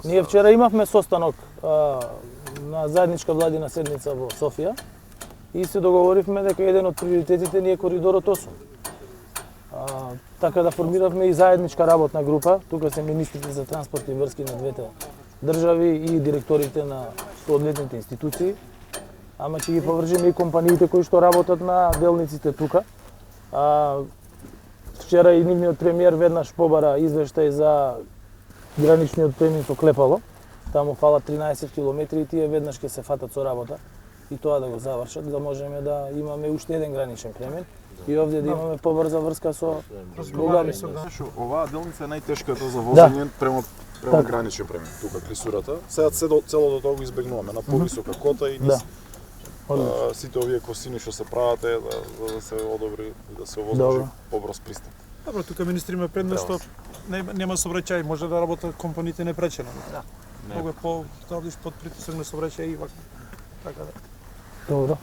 Ние вчера имавме состанок на заедничка владина седница во Софија и се договоривме дека еден од приоритетите ни е коридорот 8. Така да формиравме и заедничка работна група. Тука се министрите за транспорт и врски на двете држави и директорите на соодветните институции. Ама ќе ги поврземе и компаниите кои што работат на делниците тука. Вчера и нивниот премиер веднаш побара извештај за граничниот премин со Клепало. Таму фала 13 километри и тие веднаш ќе се фатат со работа и тоа да го завршат, да можеме да имаме уште еден граничен премин и овде да имаме побрза врска со Бугарија. Оваа делница е најтешката за возење према граничен премин, тука клисурата. Сега целото тоа го избегнуваме на повисока кота и низ сите овие косини што се прават за да се одобри и да се овозможи побрз пристап. Добро, тука министри има предност што нема сообраќај, може да работат компаниите непречено. Многу е по под притисок на сообраќај и вака. Така да. Добро.